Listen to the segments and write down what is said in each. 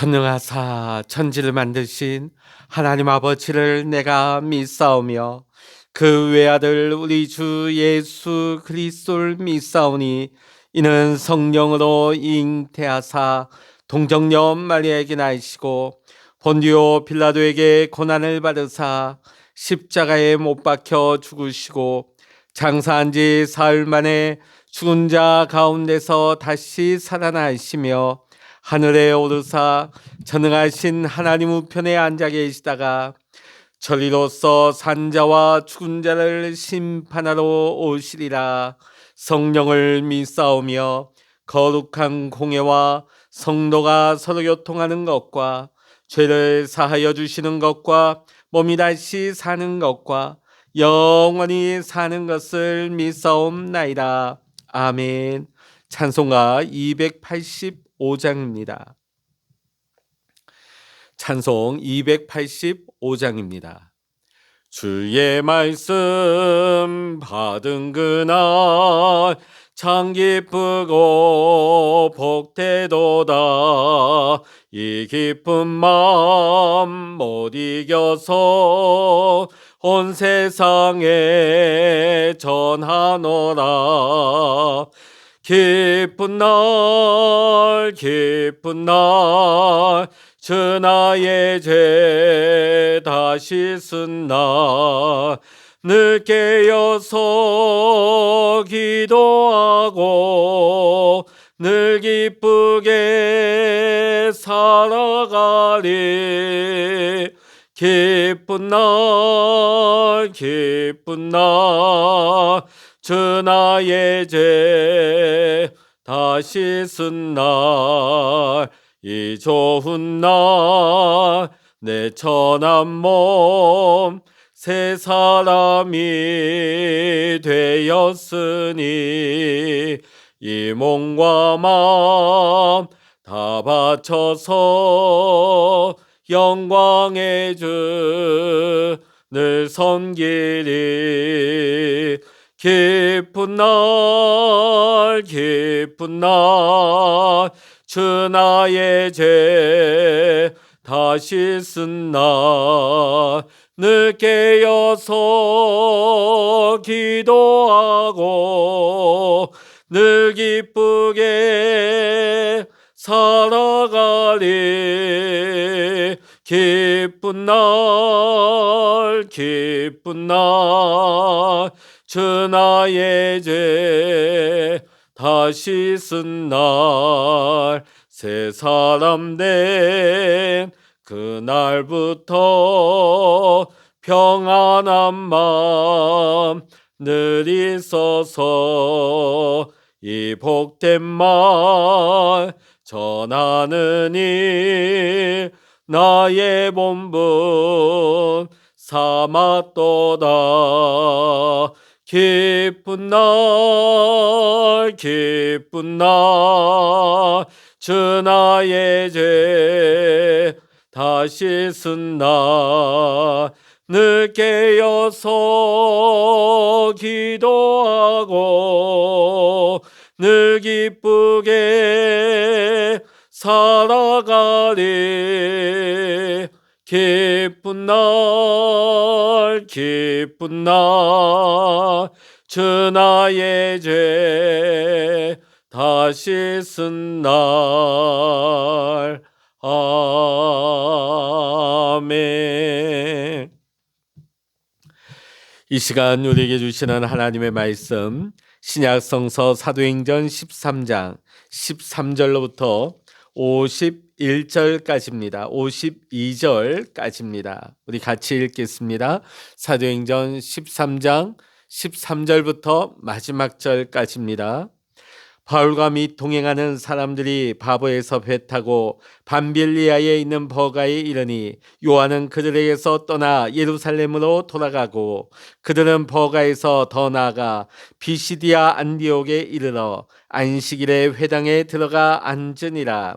전능하사 천지를 만드신 하나님 아버지를 내가 믿사오며 그 외아들 우리 주 예수 그리스도를 믿사오니 이는 성령으로 잉태하사 동정녀 마리아에게 나시고 본디오 빌라도에게 고난을 받으사 십자가에 못 박혀 죽으시고 장사한 지 사흘 만에 죽은 자 가운데서 다시 살아나시며 하늘에 오르사 전능하신 하나님 우편에 앉아 계시다가 저리로서 산자와 죽은 자를 심판하러 오시리라. 성령을 믿사오며 거룩한 공예와 성도가 서로 교통하는 것과 죄를 사하여 주시는 것과 몸이 다시 사는 것과 영원히 사는 것을 믿사옵나이다. 아멘. 찬송가 285장입니다. 찬송 285장입니다. 주의 말씀 받은 그날 참 기쁘고 복되도다. 이 기쁜 마음 못 이겨서 온 세상에 전하노라. 기쁜 날 주 나의 죄 다시 쓴 날 늘 깨어서 기도하고 늘 기쁘게 살아가리. 기쁜 날 주 나의 죄 다시 쓴 날 이 좋은 날 내 천한 몸 새 사람이 되었으니 이 몸과 마음 다 바쳐서 영광의 주 늘 섬기리. 기쁜 날 주 나의 죄 다시 쓴 날 늘 깨어서 기도하고 늘 기쁘게 살아가리. 기쁜 날 주 나의 죄 다시 쓴 날 새 사람 된 그날부터 평안한 마음 늘 있어서 이 복된 말 전하는 일 나의 본분 삼았도다. 기쁜 날 주 나의 죄 다시 쓴 날 늘 깨어서 기도하고 늘 기쁘게 살아가리. 기쁜 날 주 나의 죄 다시 쓴 날. 아멘. 이 시간 우리에게 주시는 하나님의 말씀 신약성서 사도행전 13장 13절로부터 51절까지입니다. 52절까지입니다. 우리 같이 읽겠습니다. 사도행전 13장 13절부터 마지막 절까지입니다. 바울과 및 동행하는 사람들이 바보에서 배 타고 밤빌리아에 있는 버가에 이르니 요한은 그들에게서 떠나 예루살렘으로 돌아가고 그들은 버가에서 더 나아가 비시디아 안디옥에 이르러 안식일에 회당에 들어가 앉으니라.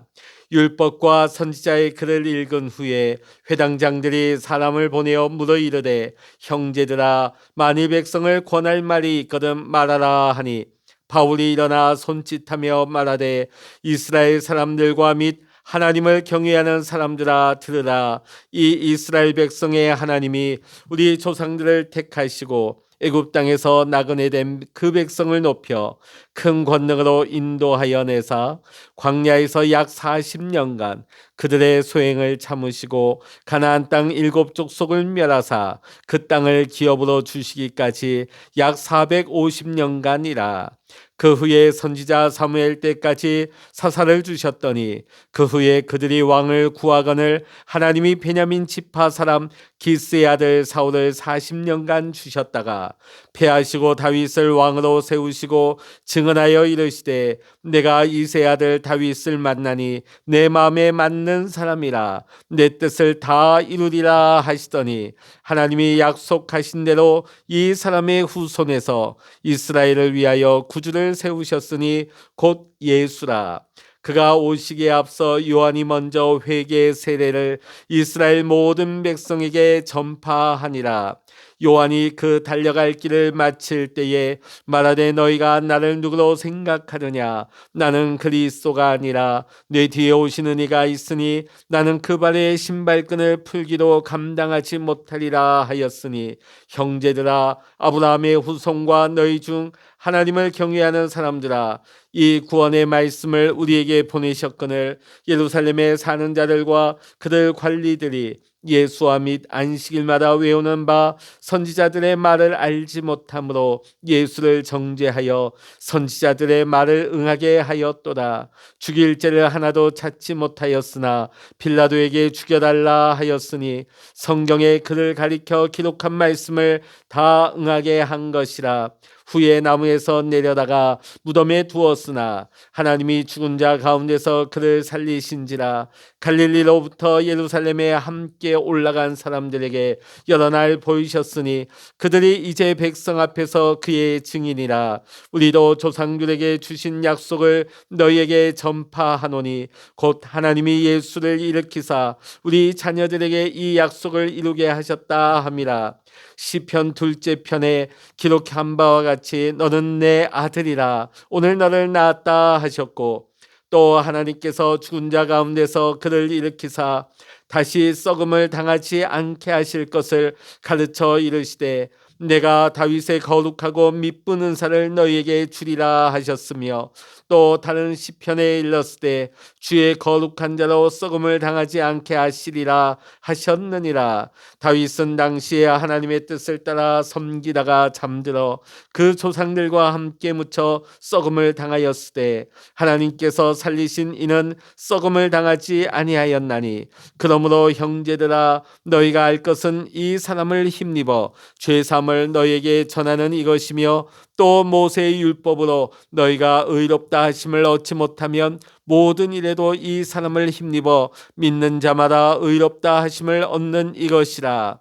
율법과 선지자의 글을 읽은 후에 회당장들이 사람을 보내어 물어 이르되 형제들아 만일 백성을 권할 말이 있거든 말하라 하니 바울이 일어나 손짓하며 말하되 이스라엘 사람들과 및 하나님을 경외하는 사람들아 들으라. 이 이스라엘 백성의 하나님이 우리 조상들을 택하시고 애굽 땅에서 나그네 된 그 백성을 높여 큰 권능으로 인도하여 내사 광야에서 약 40년간 그들의 소행을 참으시고 가나안 땅 7족속을 멸하사 그 땅을 기업으로 주시기까지 약 450년간이라. 그 후에 선지자 사무엘 때까지 사사를 주셨더니 그 후에 그들이 왕을 구하거늘 하나님이 베냐민 지파 사람 기스의 아들 사울을 40년간 주셨다가 패하시고 다윗을 왕으로 세우시고 증언하여 이르시되 내가 이새의 아들 다윗을 만나니 내 마음에 맞는 사람이라 내 뜻을 다 이루리라 하시더니 하나님이 약속하신 대로 이 사람의 후손에서 이스라엘을 위하여 구주를 세우셨으니 곧 예수라. 그가 오시기에 앞서 요한이 먼저 회개의 세례를 이스라엘 모든 백성에게 전파하니라. 요한이 그 달려갈 길을 마칠 때에 말하되 너희가 나를 누구로 생각하느냐 나는 그리스도가 아니라 내 뒤에 오시는 이가 있으니 나는 그 발의 신발끈을 풀기도 감당하지 못하리라 하였으니 형제들아 아브라함의 후손과 너희 중 하나님을 경외하는 사람들아 이 구원의 말씀을 우리에게 보내셨거늘 예루살렘에 사는 자들과 그들 관리들이 예수와 및 안식일마다 외우는 바 선지자들의 말을 알지 못함으로 예수를 정죄하여 선지자들의 말을 응하게 하였도다. 죽일 죄를 하나도 찾지 못하였으나 빌라도에게 죽여달라 하였으니 성경에 그를 가리켜 기록한 말씀을 다 응하게 한 것이라. 후에 나무에서 내려다가 무덤에 두었으나 하나님이 죽은 자 가운데서 그를 살리신지라. 갈릴리로부터 예루살렘에 함께 올라간 사람들에게 여러 날 보이셨으니 그들이 이제 백성 앞에서 그의 증인이라. 우리도 조상들에게 주신 약속을 너희에게 전파하노니 곧 하나님이 예수를 일으키사 우리 자녀들에게 이 약속을 이루게 하셨다 함이라. 시편 2째 편에 기록한 바와 같이 너는 내 아들이라 오늘 너를 낳았다 하셨고 또 하나님께서 죽은 자 가운데서 그를 일으키사 다시 썩음을 당하지 않게 하실 것을 가르쳐 이르시되 내가 다윗의 거룩하고 미쁜 은사를 너희에게 주리라 하셨으며 또 다른 시편에 일렀으되 주의 거룩한 자로 썩음을 당하지 않게 하시리라 하셨느니라. 다윗은 당시에 하나님의 뜻을 따라 섬기다가 잠들어 그 조상들과 함께 묻혀 썩음을 당하였으되 하나님께서 살리신 이는 썩음을 당하지 아니하였나니 그러므로 형제들아 너희가 알 것은 이 사람을 힘입어 죄사함을 너희에게 전하는 이것이며 또 모세의 율법으로 너희가 의롭다 하심을 얻지 못하면 모든 일에도 이 사람을 힘입어 믿는 자마다 의롭다 하심을 얻는 이것이라.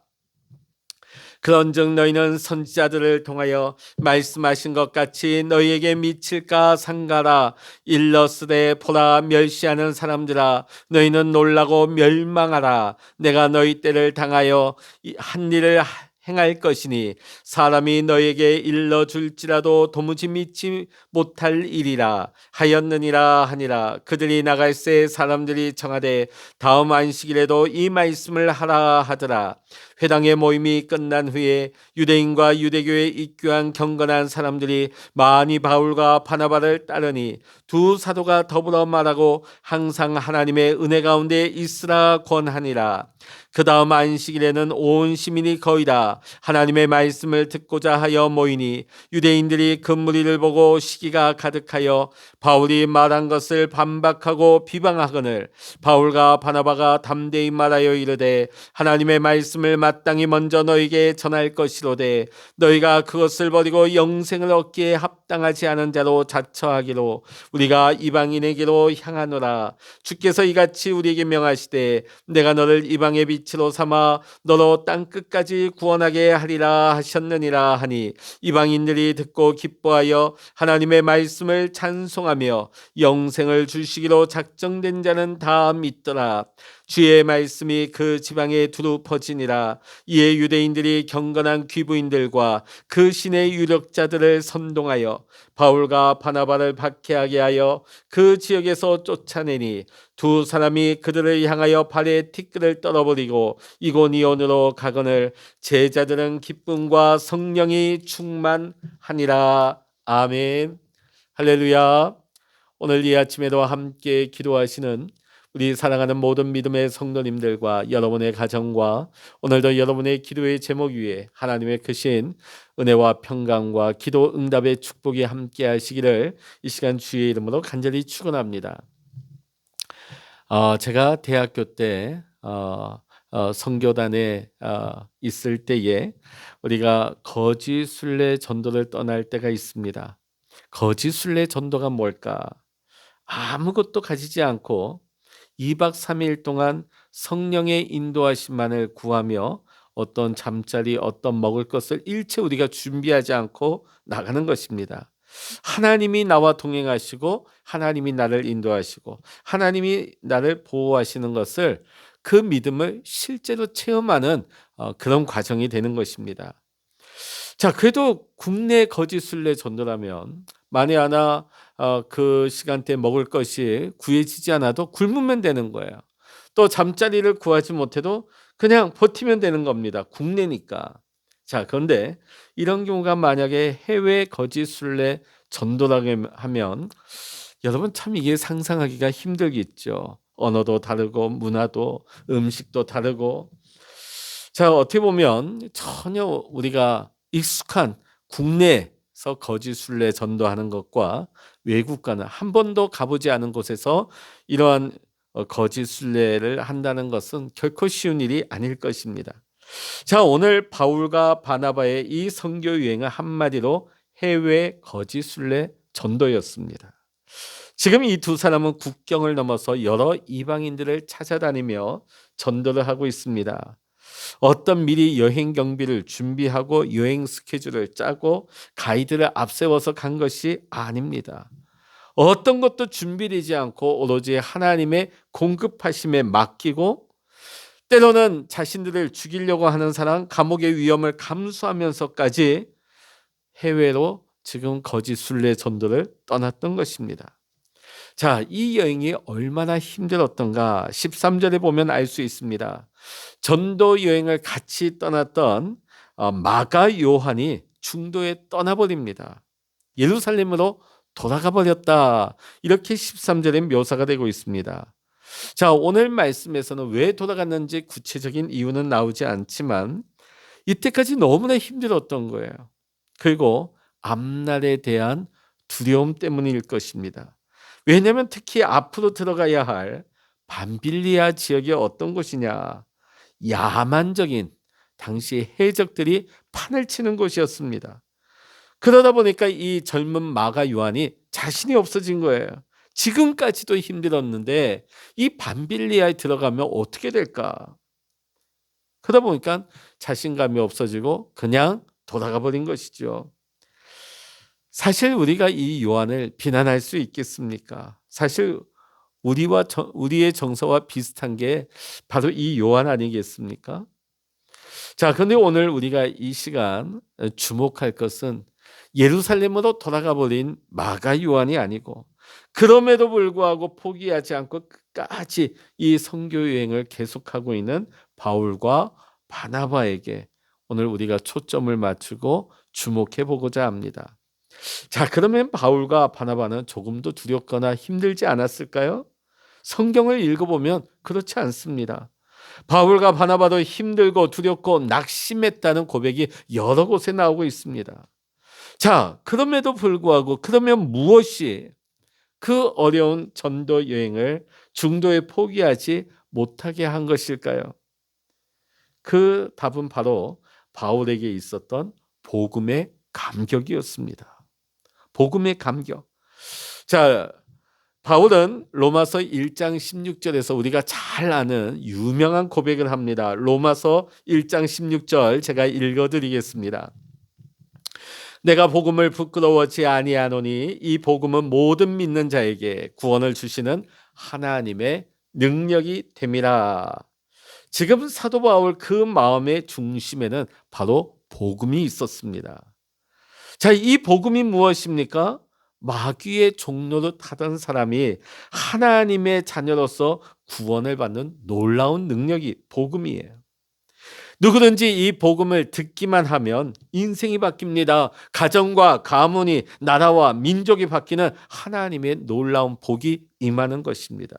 그런즉 너희는 선지자들을 통하여 말씀하신 것 같이 너희에게 미칠까 상가라. 일러스되 보라 멸시하는 사람들아 너희는 놀라고 멸망하라. 내가 너희 때를 당하여 한 일을 행할 것이니 사람이 너에게 일러줄지라도 도무지 믿지 못할 일이라 하였느니라 하니라. 그들이 나갈새 사람들이 청하되 다음 안식일에도 이 말씀을 하라 하더라. 회당의 모임이 끝난 후에 유대인과 유대교에 입교한 경건한 사람들이 많이 바울과 바나바를 따르니 두 사도가 더불어 말하고 항상 하나님의 은혜 가운데 있으라 권하니라. 그 다음 안식일에는 온 시민이 거의 다 하나님의 말씀을 듣고자 하여 모이니 유대인들이 그 무리를 보고 시기가 가득하여 바울이 말한 것을 반박하고 비방하거늘 바울과 바나바가 담대히 말하여 이르되 하나님의 말씀을 마땅히 먼저 너희에게 전할 것이로되 너희가 그것을 버리고 영생을 얻기에 합당하지 않은 자로 자처하기로 우리가 이방인에게로 향하노라. 주께서 이같이 우리에게 명하시되 내가 너를 이방의 빛으로 삼아 너로 땅 끝까지 구원하게 하리라 하셨느니라 하니 이방인들이 듣고 기뻐하여 하나님의 말씀을 찬송하며 영생을 주시기로 작정된 자는 다 믿더라. 주의 말씀이 그 지방에 두루 퍼지니라. 이에 유대인들이 경건한 귀부인들과 그 신의 유력자들을 선동하여 바울과 바나바를 박해하게 하여 그 지역에서 쫓아내니 두 사람이 그들을 향하여 발에 티끌을 떨어버리고 이고니온으로 가거늘 제자들은 기쁨과 성령이 충만하니라. 아멘. 할렐루야. 오늘 이 아침에도 함께 기도하시는 우리 사랑하는 모든 믿음의 성도님들과 여러분의 가정과 오늘도 여러분의 기도의 제목 위에 하나님의 크신 은혜와 평강과 기도 응답의 축복이 함께 하시기를 이 시간 주의 이름으로 간절히 축원합니다. 제가 대학교 때 선교단에 있을 때에 우리가 거짓 순례 전도를 떠날 때가 있습니다. 거짓 순례 전도가 뭘까? 아무것도 가지지 않고 2박 3일 동안 성령의 인도하심만을 구하며 어떤 잠자리, 어떤 먹을 것을 일체 우리가 준비하지 않고 나가는 것입니다. 하나님이 나와 동행하시고 하나님이 나를 인도하시고 하나님이 나를 보호하시는 것을 그 믿음을 실제로 체험하는 그런 과정이 되는 것입니다. 자, 그래도 국내 거짓 순례 전도라면 만에 하나 그 시간대 먹을 것이 구해지지 않아도 굶으면 되는 거예요. 또 잠자리를 구하지 못해도 그냥 버티면 되는 겁니다. 국내니까. 자, 그런데 이런 경우가 만약에 해외 거짓 순례 전도라고 하면 여러분 참 이게 상상하기가 힘들겠죠. 언어도 다르고 문화도 음식도 다르고. 자, 어떻게 보면 전혀 우리가 익숙한 국내에서 거짓 순례 전도하는 것과 외국가는 한 번도 가보지 않은 곳에서 이러한 거짓 순례를 한다는 것은 결코 쉬운 일이 아닐 것입니다. 자, 오늘 바울과 바나바의 이 선교 여행은 한마디로 해외 거짓 순례 전도였습니다. 지금 이 두 사람은 국경을 넘어서 여러 이방인들을 찾아다니며 전도를 하고 있습니다. 어떤 미리 여행 경비를 준비하고 여행 스케줄을 짜고 가이드를 앞세워서 간 것이 아닙니다. 어떤 것도 준비되지 않고 오로지 하나님의 공급하심에 맡기고 때로는 자신들을 죽이려고 하는 사람 감옥의 위험을 감수하면서까지 해외로 지금 거짓 순례 전도를 떠났던 것입니다. 자, 이 여행이 얼마나 힘들었던가 13절에 보면 알 수 있습니다. 전도 여행을 같이 떠났던 마가 요한이 중도에 떠나버립니다. 예루살렘으로 돌아가 버렸다. 이렇게 13절에 묘사가 되고 있습니다. 자, 오늘 말씀에서는 왜 돌아갔는지 구체적인 이유는 나오지 않지만 이때까지 너무나 힘들었던 거예요. 그리고 앞날에 대한 두려움 때문일 것입니다. 왜냐하면 특히 앞으로 들어가야 할 밤빌리아 지역이 어떤 곳이냐? 야만적인 당시 해적들이 판을 치는 곳이었습니다. 그러다 보니까 이 젊은 마가 요한이 자신이 없어진 거예요. 지금까지도 힘들었는데 이 밤빌리아에 들어가면 어떻게 될까? 그러다 보니까 자신감이 없어지고 그냥 돌아가 버린 것이죠. 사실 우리가 이 요한을 비난할 수 있겠습니까? 사실 우리의 정서와 비슷한 게 바로 이 요한 아니겠습니까? 자, 그런데 오늘 우리가 이 시간 주목할 것은 예루살렘으로 돌아가 버린 마가 요한이 아니고 그럼에도 불구하고 포기하지 않고 끝까지 이 선교 여행을 계속하고 있는 바울과 바나바에게 오늘 우리가 초점을 맞추고 주목해 보고자 합니다. 자, 그러면 바울과 바나바는 조금도 두렵거나 힘들지 않았을까요? 성경을 읽어보면 그렇지 않습니다. 바울과 바나바도 힘들고 두렵고 낙심했다는 고백이 여러 곳에 나오고 있습니다. 자, 그럼에도 불구하고 그러면 무엇이 그 어려운 전도 여행을 중도에 포기하지 못하게 한 것일까요? 그 답은 바로 바울에게 있었던 복음의 감격이었습니다. 복음의 감격. 자, 바울은 로마서 1장 16절에서 우리가 잘 아는 유명한 고백을 합니다. 로마서 1장 16절 제가 읽어드리겠습니다. 내가 복음을 부끄러워하지 아니하노니 이 복음은 모든 믿는 자에게 구원을 주시는 하나님의 능력이 됨이라. 지금 사도 바울 그 마음의 중심에는 바로 복음이 있었습니다. 자, 이 복음이 무엇입니까? 마귀의 종로를 타던 사람이 하나님의 자녀로서 구원을 받는 놀라운 능력이 복음이에요. 누구든지 이 복음을 듣기만 하면 인생이 바뀝니다. 가정과 가문이, 나라와 민족이 바뀌는 하나님의 놀라운 복이 임하는 것입니다.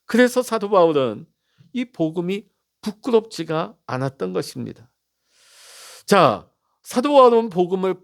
그래서 사도 바울은 이 복음이 부끄럽지가 않았던 것입니다. 자, 사도 바울은 복음을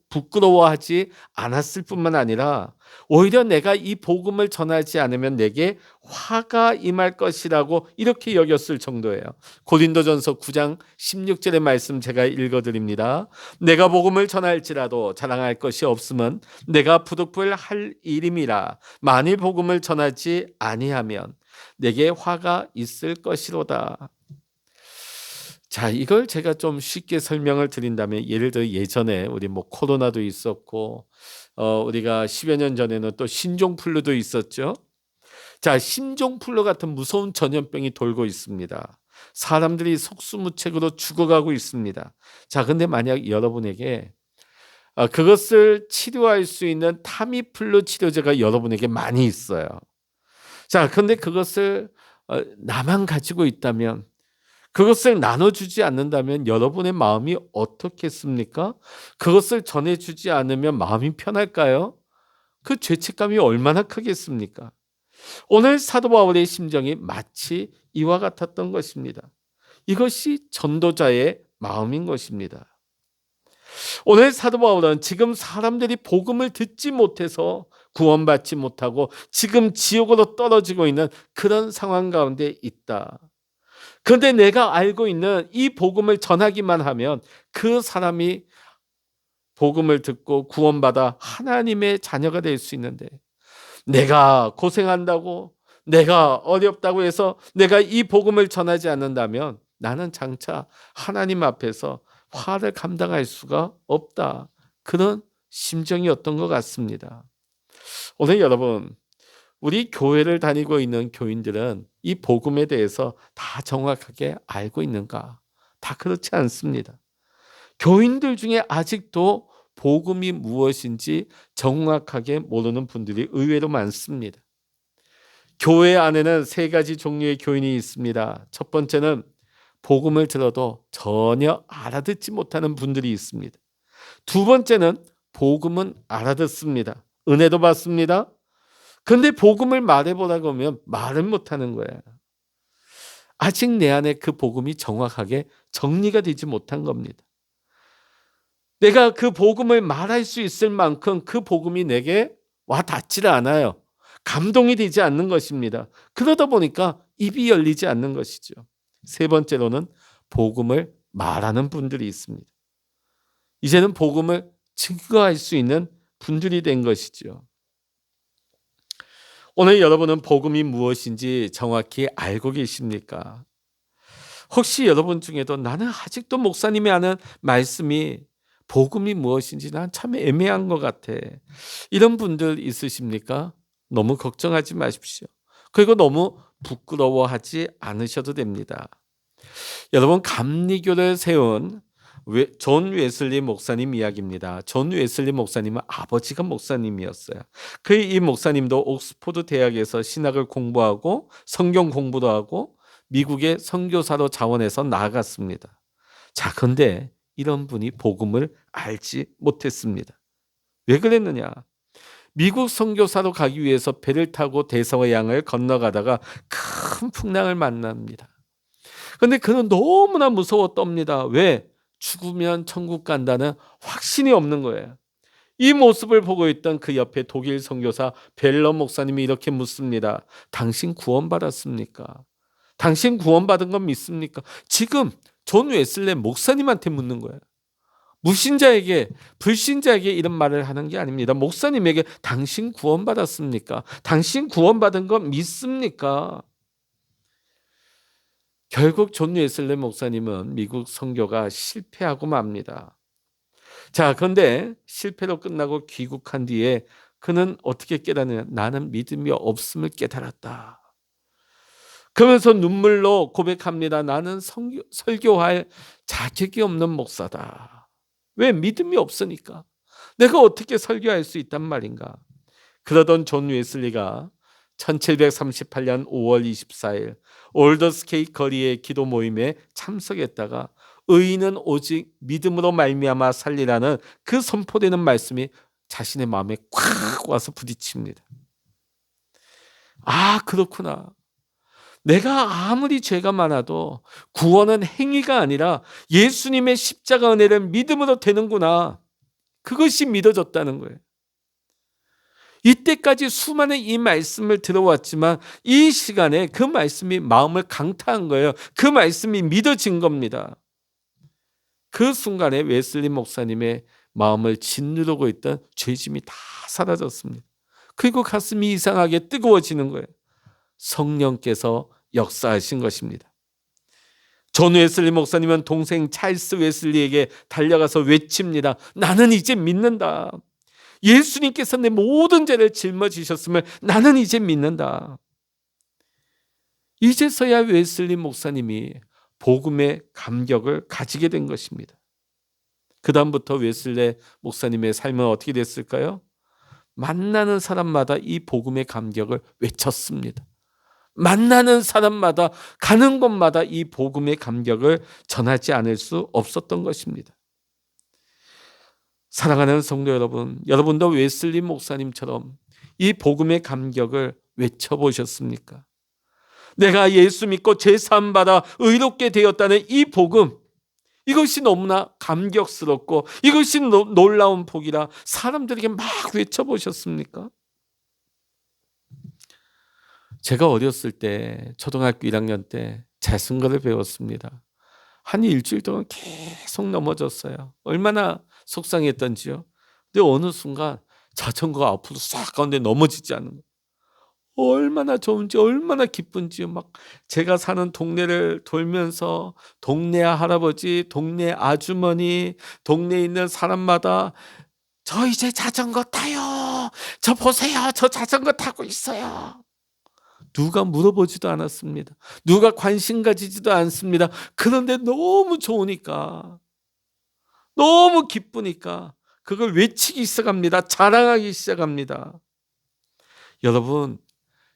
부끄러워하지 않았을 뿐만 아니라 오히려 내가 이 복음을 전하지 않으면 내게 화가 임할 것이라고 이렇게 여겼을 정도예요. 고린도전서 9장 16절의 말씀 제가 읽어드립니다. 내가 복음을 전할지라도 자랑할 것이 없으면 내가 부득불할 일임이라. 만일 복음을 전하지 아니하면 내게 화가 있을 것이로다. 자, 이걸 제가 좀 쉽게 설명을 드린다면, 예를 들어 예전에 우리 코로나도 있었고 우리가 10여 년 전에는 또 신종플루도 있었죠. 자, 신종플루 같은 무서운 전염병이 돌고 있습니다. 사람들이 속수무책으로 죽어가고 있습니다. 자, 근데 만약 여러분에게 그것을 치료할 수 있는 타미플루 치료제가 여러분에게 많이 있어요. 자, 근데 그것을 나만 가지고 있다면, 그것을 나눠주지 않는다면 여러분의 마음이 어떻겠습니까? 그것을 전해주지 않으면 마음이 편할까요? 그 죄책감이 얼마나 크겠습니까? 오늘 사도 바울의 심정이 마치 이와 같았던 것입니다. 이것이 전도자의 마음인 것입니다. 오늘 사도 바울은 지금 사람들이 복음을 듣지 못해서 구원받지 못하고 지금 지옥으로 떨어지고 있는 그런 상황 가운데 있다. 그런데 내가 알고 있는 이 복음을 전하기만 하면 그 사람이 복음을 듣고 구원받아 하나님의 자녀가 될 수 있는데, 내가 고생한다고, 내가 어렵다고 해서 내가 이 복음을 전하지 않는다면 나는 장차 하나님 앞에서 화를 감당할 수가 없다. 그런 심정이었던 것 같습니다. 오늘 여러분, 우리 교회를 다니고 있는 교인들은 이 복음에 대해서 다 정확하게 알고 있는가? 다 그렇지 않습니다. 교인들 중에 아직도 복음이 무엇인지 정확하게 모르는 분들이 의외로 많습니다. 교회 안에는 세 가지 종류의 교인이 있습니다. 첫 번째는 복음을 들어도 전혀 알아듣지 못하는 분들이 있습니다. 두 번째는 복음은 알아듣습니다. 은혜도 받습니다. 그런데 복음을 말해보라고 하면 말은 못하는 거예요. 아직 내 안에 그 복음이 정확하게 정리가 되지 못한 겁니다. 내가 그 복음을 말할 수 있을 만큼 그 복음이 내게 와 닿지를 않아요. 감동이 되지 않는 것입니다. 그러다 보니까 입이 열리지 않는 것이죠. 세 번째로는 복음을 말하는 분들이 있습니다. 이제는 복음을 증거할 수 있는 분들이 된 것이죠. 오늘 여러분은 복음이 무엇인지 정확히 알고 계십니까? 혹시 여러분 중에도 나는 아직도 목사님이 하는 말씀이 복음이 무엇인지 난 참 애매한 것 같아, 이런 분들 있으십니까? 너무 걱정하지 마십시오. 그리고 너무 부끄러워하지 않으셔도 됩니다. 여러분, 감리교를 세운 존 웨슬리 목사님 이야기입니다. 존 웨슬리 목사님은 아버지가 목사님이었어요. 이 목사님도 옥스포드 대학에서 신학을 공부하고 성경 공부도 하고 미국의 선교사로 자원해서 나아갔습니다. 자, 그런데 이런 분이 복음을 알지 못했습니다. 왜 그랬느냐? 미국 선교사로 가기 위해서 배를 타고 대서양을 건너가다가 큰 풍랑을 만납니다. 그런데 그는 너무나 무서워 떱니다. 왜? 죽으면 천국 간다는 확신이 없는 거예요. 이 모습을 보고 있던 그 옆에 독일 선교사 벨러 목사님이 이렇게 묻습니다. 당신 구원받았습니까? 당신 구원받은 건 믿습니까? 지금 존 웨슬리 목사님한테 묻는 거예요. 무신자에게, 불신자에게 이런 말을 하는 게 아닙니다. 목사님에게 당신 구원받았습니까? 당신 구원받은 건 믿습니까? 결국 존 웨슬리 목사님은 미국 선교가 실패하고 맙니다. 자, 그런데 실패로 끝나고 귀국한 뒤에 그는 어떻게 깨달으냐? 나는 믿음이 없음을 깨달았다. 그러면서 눈물로 고백합니다. 나는 설교할 자격이 없는 목사다. 왜? 믿음이 없으니까. 내가 어떻게 설교할 수 있단 말인가? 그러던 존 웨슬리가 1738년 5월 24일 올더스케이 거리의 기도 모임에 참석했다가 의인은 오직 믿음으로 말미암아 살리라는 그 선포되는 말씀이 자신의 마음에 콱 와서 부딪힙니다. 아, 그렇구나. 내가 아무리 죄가 많아도 구원은 행위가 아니라 예수님의 십자가 은혜를 믿음으로 되는구나. 그것이 믿어졌다는 거예요. 이때까지 수많은 이 말씀을 들어왔지만 이 시간에 그 말씀이 마음을 강타한 거예요. 그 말씀이 믿어진 겁니다. 그 순간에 웨슬리 목사님의 마음을 짓누르고 있던 죄짐이 다 사라졌습니다. 그리고 가슴이 이상하게 뜨거워지는 거예요. 성령께서 역사하신 것입니다. 존 웨슬리 목사님은 동생 찰스 웨슬리에게 달려가서 외칩니다. 나는 이제 믿는다. 예수님께서 내 모든 죄를 짊어지셨음을 나는 이제 믿는다. 이제서야 웨슬리 목사님이 복음의 감격을 가지게 된 것입니다. 그 다음부터 웨슬리 목사님의 삶은 어떻게 됐을까요? 만나는 사람마다 이 복음의 감격을 외쳤습니다. 만나는 사람마다 가는 곳마다 이 복음의 감격을 전하지 않을 수 없었던 것입니다. 사랑하는 성도 여러분, 여러분도 웨슬리 목사님처럼 이 복음의 감격을 외쳐보셨습니까? 내가 예수 믿고 죄사함 받아 의롭게 되었다는 이 복음, 이것이 너무나 감격스럽고 이것이 놀라운 복이라 사람들에게 막 외쳐보셨습니까? 제가 어렸을 때 초등학교 1학년 때 자전거를 배웠습니다. 한 일주일 동안 계속 넘어졌어요. 얼마나 속상했던지요. 근데 어느 순간 자전거가 앞으로 싹 가는데 넘어지지 않는 거예요. 얼마나 좋은지 얼마나 기쁜지요. 막 제가 사는 동네를 돌면서 동네 할아버지, 동네 아주머니, 동네에 있는 사람마다 저 이제 자전거 타요. 저 보세요. 저 자전거 타고 있어요. 누가 물어보지도 않았습니다. 누가 관심 가지지도 않습니다. 그런데 너무 좋으니까, 너무 기쁘니까 그걸 외치기 시작합니다. 자랑하기 시작합니다. 여러분,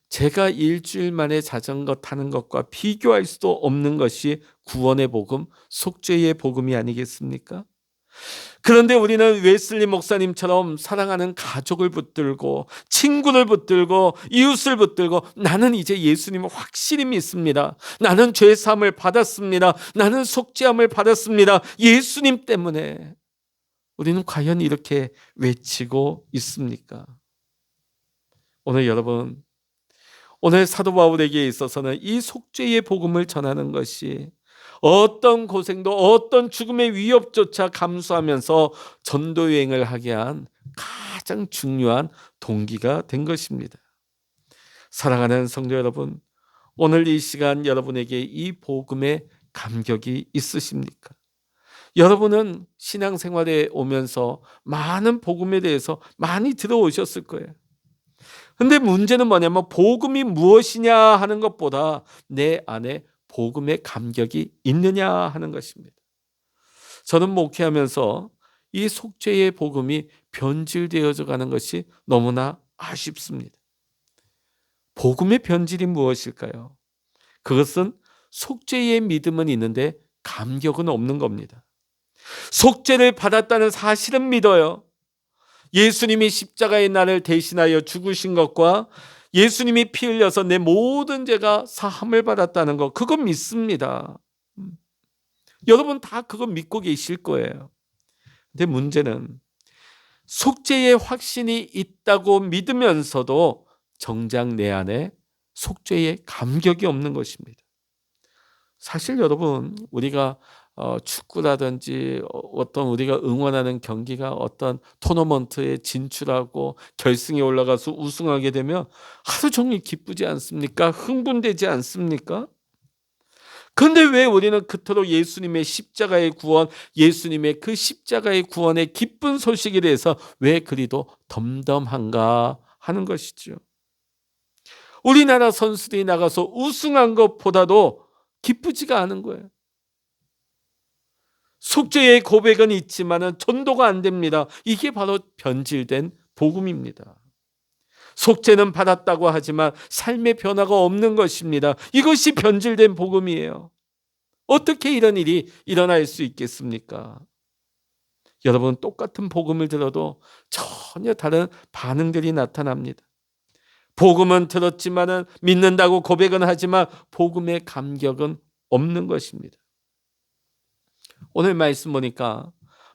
제가 일주일 만에 자전거 타는 것과 비교할 수도 없는 것이 구원의 복음, 속죄의 복음이 아니겠습니까? 그런데 우리는 웨슬리 목사님처럼 사랑하는 가족을 붙들고 친구를 붙들고 이웃을 붙들고 나는 이제 예수님을 확실히 믿습니다. 나는 죄사함을 받았습니다. 나는 속죄함을 받았습니다. 예수님 때문에. 우리는 과연 이렇게 외치고 있습니까? 오늘 여러분, 오늘 사도 바울에게 있어서는 이 속죄의 복음을 전하는 것이 어떤 고생도 어떤 죽음의 위협조차 감수하면서 전도 여행을 하게 한 가장 중요한 동기가 된 것입니다. 사랑하는 성도 여러분, 오늘 이 시간 여러분에게 이 복음의 감격이 있으십니까? 여러분은 신앙생활에 오면서 많은 복음에 대해서 많이 들어오셨을 거예요. 근데 문제는 뭐냐면 복음이 무엇이냐 하는 것보다 내 안에 복음의 감격이 있느냐 하는 것입니다. 저는 목회하면서 이 속죄의 복음이 변질되어져 가는 것이 너무나 아쉽습니다. 복음의 변질이 무엇일까요? 그것은 속죄의 믿음은 있는데 감격은 없는 겁니다. 속죄를 받았다는 사실은 믿어요. 예수님이 십자가의 나를 대신하여 죽으신 것과 예수님이 피 흘려서 내 모든 죄가 사함을 받았다는 것, 그거 믿습니다. 여러분 다 그거 믿고 계실 거예요. 근데 문제는 속죄의 확신이 있다고 믿으면서도 정작 내 안에 속죄의 감격이 없는 것입니다. 사실 여러분, 우리가 축구라든지 어떤 우리가 응원하는 경기가 어떤 토너먼트에 진출하고 결승에 올라가서 우승하게 되면 하루 종일 기쁘지 않습니까? 흥분되지 않습니까? 그런데 왜 우리는 그토록 예수님의 십자가의 구원, 예수님의 그 십자가의 구원의 기쁜 소식에 대해서 왜 그리도 덤덤한가 하는 것이죠. 우리나라 선수들이 나가서 우승한 것보다도 기쁘지가 않은 거예요. 속죄의 고백은 있지만 전도가 안 됩니다. 이게 바로 변질된 복음입니다. 속죄는 받았다고 하지만 삶의 변화가 없는 것입니다. 이것이 변질된 복음이에요. 어떻게 이런 일이 일어날 수 있겠습니까? 여러분, 똑같은 복음을 들어도 전혀 다른 반응들이 나타납니다. 복음은 들었지만은 믿는다고 고백은 하지만 복음의 감격은 없는 것입니다. 오늘 말씀 보니까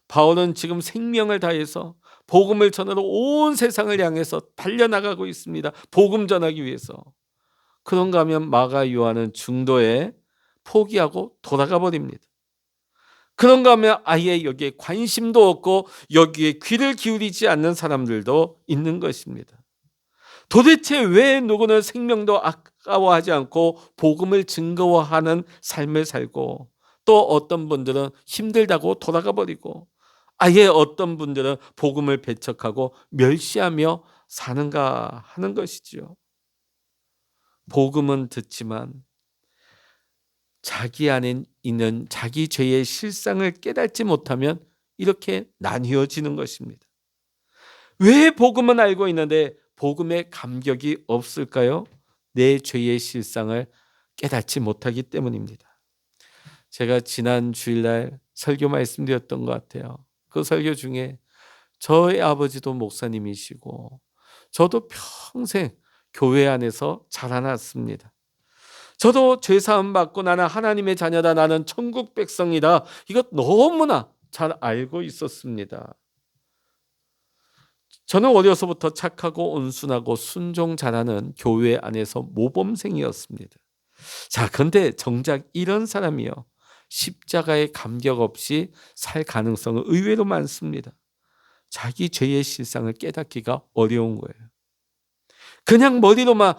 바울은 지금 생명을 다해서 복음을 전하러 온 세상을 향해서 달려나가고 있습니다. 복음 전하기 위해서. 그런가 하면 마가 요한은 중도에 포기하고 돌아가 버립니다. 그런가 하면 아예 여기에 관심도 없고 여기에 귀를 기울이지 않는 사람들도 있는 것입니다. 도대체 왜 누구는 생명도 아까워하지 않고 복음을 증거화하는 삶을 살고, 또 어떤 분들은 힘들다고 돌아가 버리고, 아예 어떤 분들은 복음을 배척하고 멸시하며 사는가 하는 것이지요. 복음은 듣지만 자기 안에 있는 자기 죄의 실상을 깨닫지 못하면 이렇게 나뉘어지는 것입니다. 왜 복음은 알고 있는데 복음의 감격이 없을까요? 내 죄의 실상을 깨닫지 못하기 때문입니다. 제가 지난 주일날 설교 말씀드렸던 것 같아요. 그 설교 중에 저희 아버지도 목사님이시고 저도 평생 교회 안에서 자라났습니다. 저도 죄사함 받고 나는 하나님의 자녀다, 나는 천국 백성이다, 이것 너무나 잘 알고 있었습니다. 저는 어려서부터 착하고 온순하고 순종 잘하는 교회 안에서 모범생이었습니다. 자, 그런데 정작 이런 사람이요, 십자가의 감격 없이 살 가능성은 의외로 많습니다. 자기 죄의 실상을 깨닫기가 어려운 거예요. 그냥 머리로만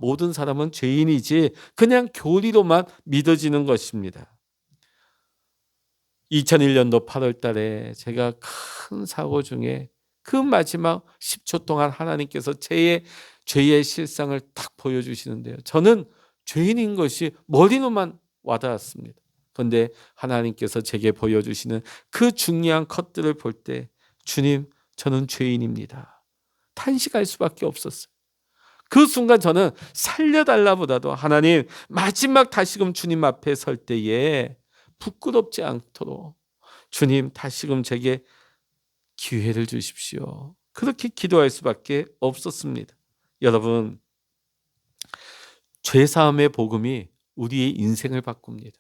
모든 사람은 죄인이지, 그냥 교리로만 믿어지는 것입니다. 2001년도 8월 달에 제가 큰 사고 중에 그 마지막 10초 동안 하나님께서 제 죄의 실상을 딱 보여주시는데요, 저는 죄인인 것이 머리로만 와닿았습니다. 그런데 하나님께서 제게 보여주시는 그 중요한 컷들을 볼 때, 주님, 저는 죄인입니다, 탄식할 수밖에 없었어요. 그 순간 저는 살려달라보다도 하나님, 마지막 다시금 주님 앞에 설 때에 부끄럽지 않도록 주님, 다시금 제게 기회를 주십시오, 그렇게 기도할 수밖에 없었습니다. 여러분, 죄사함의 복음이 우리의 인생을 바꿉니다.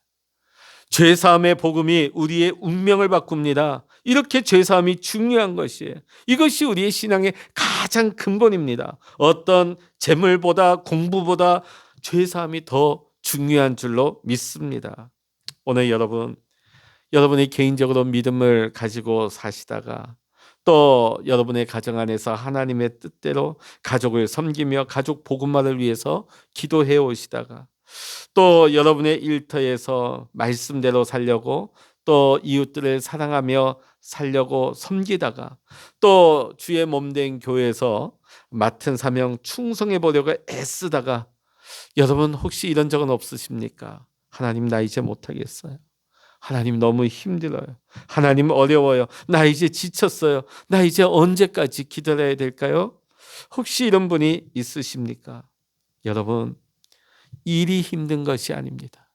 죄사함의 복음이 우리의 운명을 바꿉니다. 이렇게 죄사함이 중요한 것이에요. 이것이 우리의 신앙의 가장 근본입니다. 어떤 재물보다 공부보다 죄사함이 더 중요한 줄로 믿습니다. 오늘 여러분이 개인적으로 믿음을 가지고 사시다가, 또 여러분의 가정 안에서 하나님의 뜻대로 가족을 섬기며 가족 복음화를 위해서 기도해 오시다가, 또 여러분의 일터에서 말씀대로 살려고, 또 이웃들을 사랑하며 살려고 섬기다가, 또 주의 몸된 교회에서 맡은 사명 충성해 보려고 애쓰다가, 여러분 혹시 이런 적은 없으십니까? 하나님, 나 이제 못하겠어요. 하나님, 너무 힘들어요. 하나님, 어려워요. 나 이제 지쳤어요. 나 이제 언제까지 기다려야 될까요? 혹시 이런 분이 있으십니까? 여러분, 일이 힘든 것이 아닙니다.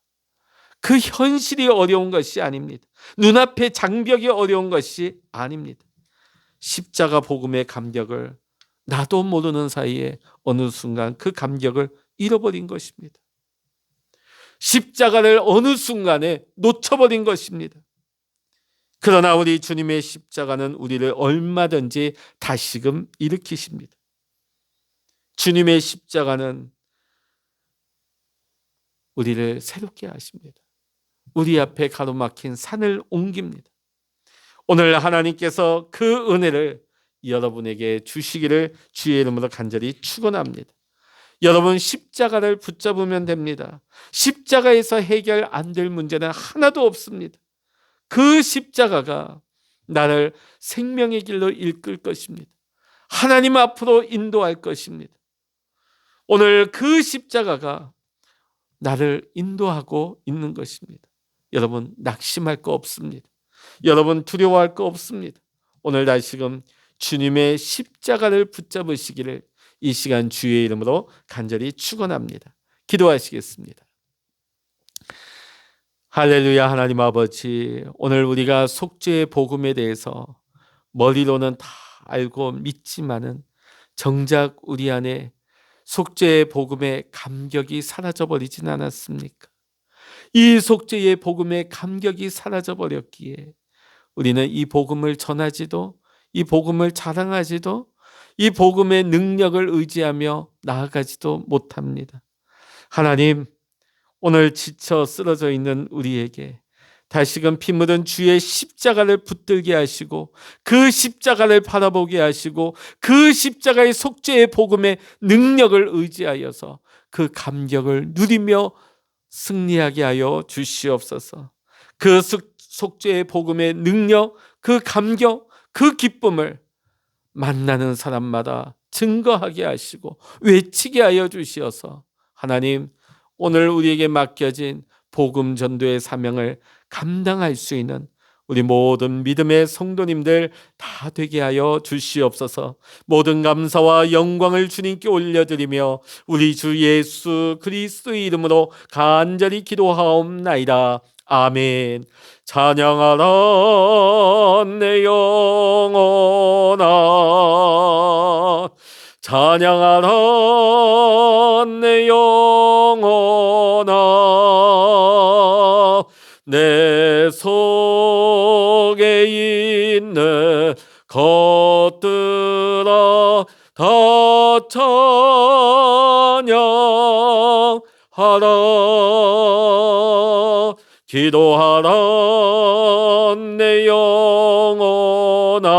그 현실이 어려운 것이 아닙니다. 눈앞에 장벽이 어려운 것이 아닙니다. 십자가 복음의 감격을 나도 모르는 사이에 어느 순간 그 감격을 잃어버린 것입니다. 십자가를 어느 순간에 놓쳐버린 것입니다. 그러나 우리 주님의 십자가는 우리를 얼마든지 다시금 일으키십니다. 주님의 십자가는 우리를 새롭게 하십니다. 우리 앞에 가로막힌 산을 옮깁니다. 오늘 하나님께서 그 은혜를 여러분에게 주시기를 주의 이름으로 간절히 축원합니다. 여러분, 십자가를 붙잡으면 됩니다. 십자가에서 해결 안 될 문제는 하나도 없습니다. 그 십자가가 나를 생명의 길로 이끌 것입니다. 하나님 앞으로 인도할 것입니다. 오늘 그 십자가가 나를 인도하고 있는 것입니다. 여러분, 낙심할 거 없습니다. 여러분, 두려워할 거 없습니다. 오늘 다시금 주님의 십자가를 붙잡으시기를 이 시간 주의 이름으로 간절히 축원합니다. 기도하시겠습니다. 할렐루야. 하나님 아버지, 오늘 우리가 속죄의 복음에 대해서 머리로는 다 알고 믿지만은 정작 우리 안에 속죄의 복음의 감격이 사라져버리진 않았습니까? 이 속죄의 복음의 감격이 사라져버렸기에 우리는 이 복음을 전하지도, 이 복음을 자랑하지도, 이 복음의 능력을 의지하며 나아가지도 못합니다. 하나님, 오늘 지쳐 쓰러져 있는 우리에게 다시금 피 묻은 주의 십자가를 붙들게 하시고, 그 십자가를 바라보게 하시고, 그 십자가의 속죄의 복음의 능력을 의지하여서 그 감격을 누리며 승리하게 하여 주시옵소서. 그 속죄의 복음의 능력, 그 감격, 그 기쁨을 만나는 사람마다 증거하게 하시고 외치게 하여 주시어서 하나님, 오늘 우리에게 맡겨진 복음 전도의 사명을 감당할 수 있는 우리 모든 믿음의 성도님들 다 되게 하여 주시옵소서. 모든 감사와 영광을 주님께 올려드리며 우리 주 예수 그리스도의 이름으로 간절히 기도하옵나이다. 아멘. 찬양하라 내 영혼아, 찬양하라 내 영혼아, 내 속에 있는 것들아 다 찬양하라. 기도하라 내 영혼아,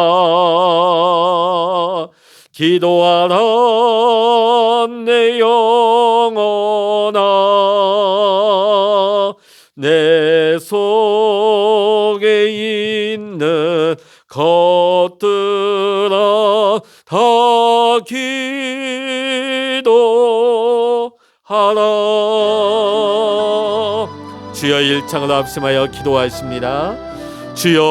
기도하라 내 영혼아, 내 속에 있는 것들아 다 기도하라. 주여, 일창을 합심하여 기도하십니다. 주여.